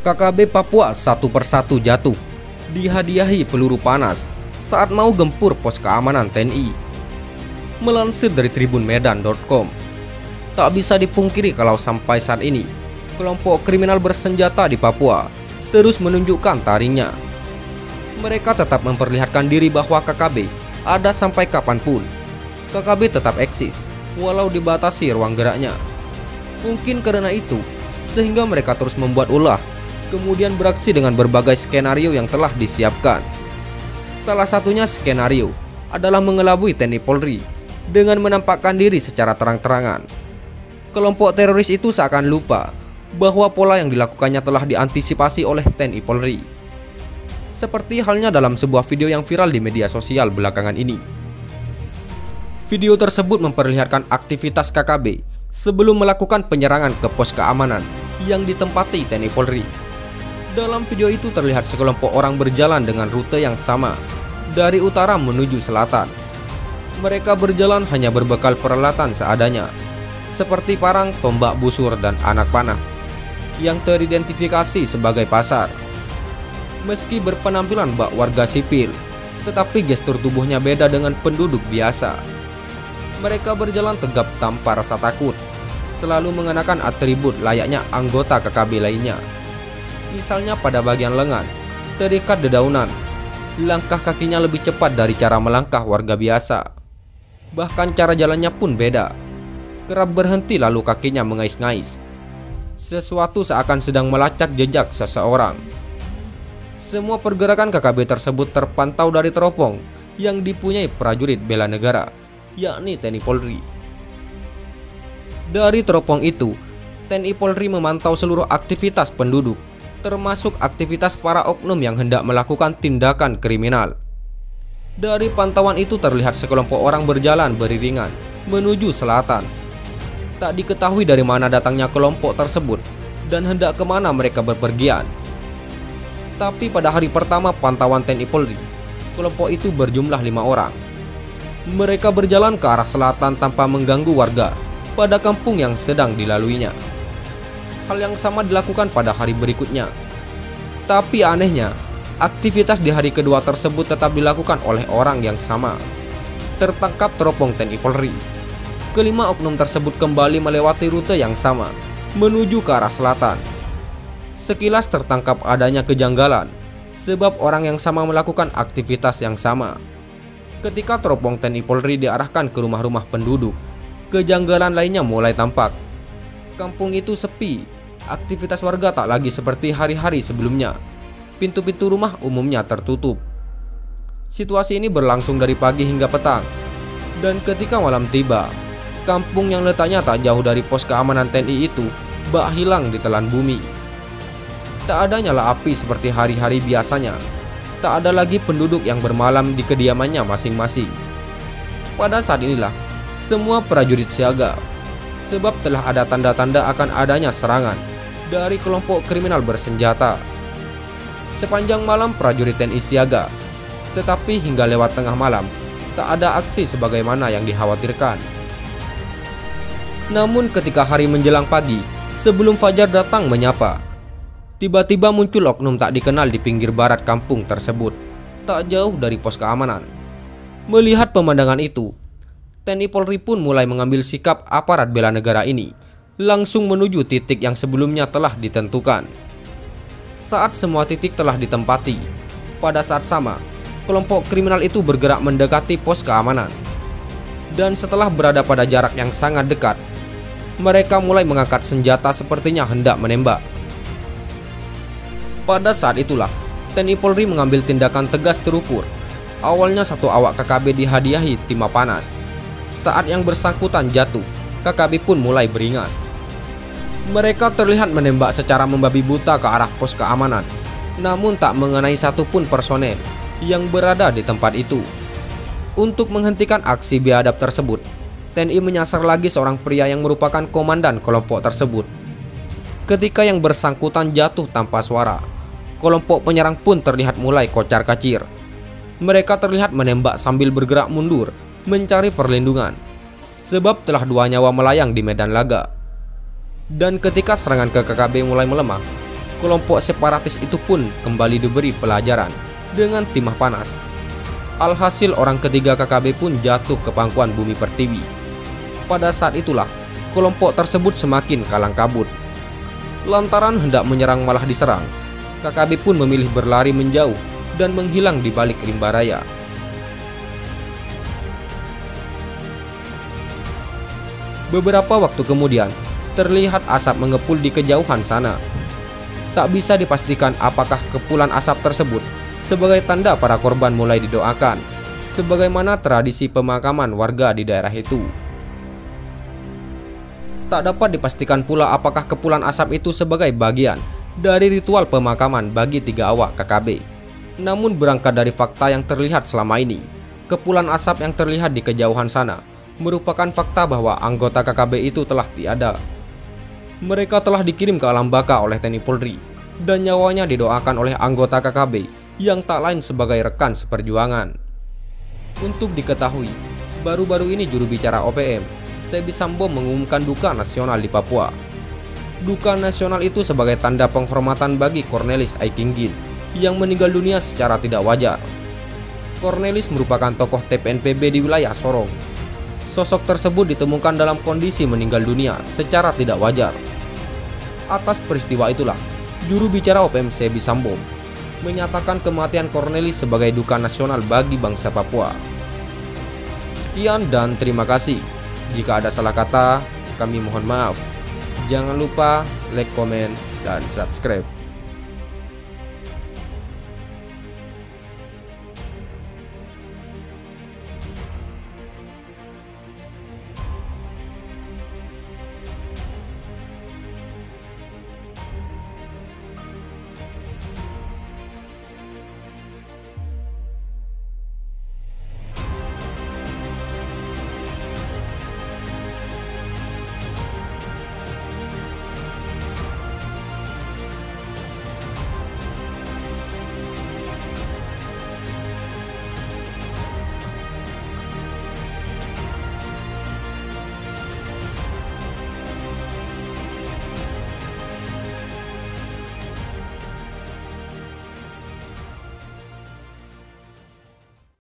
KKB Papua satu persatu jatuh, dihadiahi peluru panas saat mau gempur pos keamanan TNI. Melansir dari tribunmedan.com, tak bisa dipungkiri kalau sampai saat ini kelompok kriminal bersenjata di Papua terus menunjukkan taringnya. Mereka tetap memperlihatkan diri bahwa KKB ada sampai kapanpun. KKB tetap eksis walau dibatasi ruang geraknya. Mungkin karena itu sehingga mereka terus membuat ulah, kemudian beraksi dengan berbagai skenario yang telah disiapkan. Salah satunya skenario adalah mengelabui TNI Polri dengan menampakkan diri secara terang-terangan. Kelompok teroris itu seakan lupa bahwa pola yang dilakukannya telah diantisipasi oleh TNI Polri. Seperti halnya dalam sebuah video yang viral di media sosial belakangan ini. Video tersebut memperlihatkan aktivitas KKB sebelum melakukan penyerangan ke pos keamanan yang ditempati TNI Polri. Dalam video itu terlihat sekelompok orang berjalan dengan rute yang sama dari utara menuju selatan. Mereka berjalan hanya berbekal peralatan seadanya, seperti parang, tombak busur, dan anak panah yang teridentifikasi sebagai pasar. Meski berpenampilan bak warga sipil, tetapi gestur tubuhnya beda dengan penduduk biasa. Mereka berjalan tegap tanpa rasa takut, selalu mengenakan atribut layaknya anggota KKB lainnya. Misalnya pada bagian lengan terikat dedaunan, langkah kakinya lebih cepat dari cara melangkah warga biasa. Bahkan cara jalannya pun beda, kerap berhenti lalu kakinya mengais-ngais. Sesuatu seakan sedang melacak jejak seseorang. Semua pergerakan KKB tersebut terpantau dari teropong yang dipunyai prajurit bela negara, yakni TNI Polri. Dari teropong itu, TNI Polri memantau seluruh aktivitas penduduk, termasuk aktivitas para oknum yang hendak melakukan tindakan kriminal. Dari pantauan itu terlihat sekelompok orang berjalan beriringan menuju selatan. Tak diketahui dari mana datangnya kelompok tersebut dan hendak kemana mereka berpergian. Tapi pada hari pertama pantauan TNI Polri, kelompok itu berjumlah 5 orang. Mereka berjalan ke arah selatan tanpa mengganggu warga pada kampung yang sedang dilaluinya. Hal yang sama dilakukan pada hari berikutnya. Tapi anehnya, aktivitas di hari kedua tersebut tetap dilakukan oleh orang yang sama. Tertangkap teropong TNI Polri. Kelima oknum tersebut kembali melewati rute yang sama, menuju ke arah selatan. Sekilas tertangkap adanya kejanggalan, sebab orang yang sama melakukan aktivitas yang sama. Ketika teropong TNI Polri diarahkan ke rumah-rumah penduduk, kejanggalan lainnya mulai tampak. Kampung itu sepi, aktivitas warga tak lagi seperti hari-hari sebelumnya. Pintu-pintu rumah umumnya tertutup. Situasi ini berlangsung dari pagi hingga petang. Dan ketika malam tiba, kampung yang letaknya tak jauh dari pos keamanan TNI itu bak hilang ditelan bumi. Tak ada nyala api seperti hari-hari biasanya. Tak ada lagi penduduk yang bermalam di kediamannya masing-masing. Pada saat inilah semua prajurit siaga, sebab telah ada tanda-tanda akan adanya serangan dari kelompok kriminal bersenjata. Sepanjang malam prajurit TNI siaga, tetapi hingga lewat tengah malam tak ada aksi sebagaimana yang dikhawatirkan. Namun ketika hari menjelang pagi, sebelum fajar datang menyapa, tiba-tiba muncul oknum tak dikenal di pinggir barat kampung tersebut, tak jauh dari pos keamanan. Melihat pemandangan itu, TNI Polri pun mulai mengambil sikap aparat bela negara ini, langsung menuju titik yang sebelumnya telah ditentukan. Saat semua titik telah ditempati, pada saat sama, kelompok kriminal itu bergerak mendekati pos keamanan. Dan setelah berada pada jarak yang sangat dekat, mereka mulai mengangkat senjata sepertinya hendak menembak. Pada saat itulah, TNI Polri mengambil tindakan tegas terukur. Awalnya satu awak KKB dihadiahi timah panas. Saat yang bersangkutan jatuh, KKB pun mulai beringas. Mereka terlihat menembak secara membabi buta ke arah pos keamanan, namun tak mengenai satupun personel yang berada di tempat itu. Untuk menghentikan aksi biadab tersebut, TNI menyasar lagi seorang pria yang merupakan komandan kelompok tersebut. Ketika yang bersangkutan jatuh tanpa suara, kelompok penyerang pun terlihat mulai kocar-kacir. Mereka terlihat menembak sambil bergerak mundur mencari perlindungan, sebab telah 2 nyawa melayang di medan laga. Dan ketika serangan ke KKB mulai melemah, kelompok separatis itu pun kembali diberi pelajaran dengan timah panas. Alhasil orang ketiga KKB pun jatuh ke pangkuan Bumi Pertiwi. Pada saat itulah kelompok tersebut semakin kalang kabut. Lantaran hendak menyerang malah diserang, KKB pun memilih berlari menjauh dan menghilang di balik rimba raya. Beberapa waktu kemudian, terlihat asap mengepul di kejauhan sana. Tak bisa dipastikan apakah kepulan asap tersebut sebagai tanda para korban mulai didoakan, sebagaimana tradisi pemakaman warga di daerah itu. Tak dapat dipastikan pula apakah kepulan asap itu sebagai bagian dari ritual pemakaman bagi 3 awak KKB. Namun berangkat dari fakta yang terlihat selama ini, kepulan asap yang terlihat di kejauhan sana merupakan fakta bahwa anggota KKB itu telah tiada. Mereka telah dikirim ke alam baka oleh TNI Polri dan nyawanya didoakan oleh anggota KKB yang tak lain sebagai rekan seperjuangan. Untuk diketahui, baru-baru ini juru bicara OPM, Sebi Sambo, mengumumkan duka nasional di Papua. Duka nasional itu sebagai tanda penghormatan bagi Cornelis Aikinggin yang meninggal dunia secara tidak wajar. Cornelis merupakan tokoh TPNPB di wilayah Sorong. Sosok tersebut ditemukan dalam kondisi meninggal dunia secara tidak wajar. Atas peristiwa itulah, juru bicara OPM Sebi Sambo menyatakan kematian Cornelis sebagai duka nasional bagi bangsa Papua. Sekian dan terima kasih. Jika ada salah kata, kami mohon maaf. Jangan lupa like, komen, dan subscribe.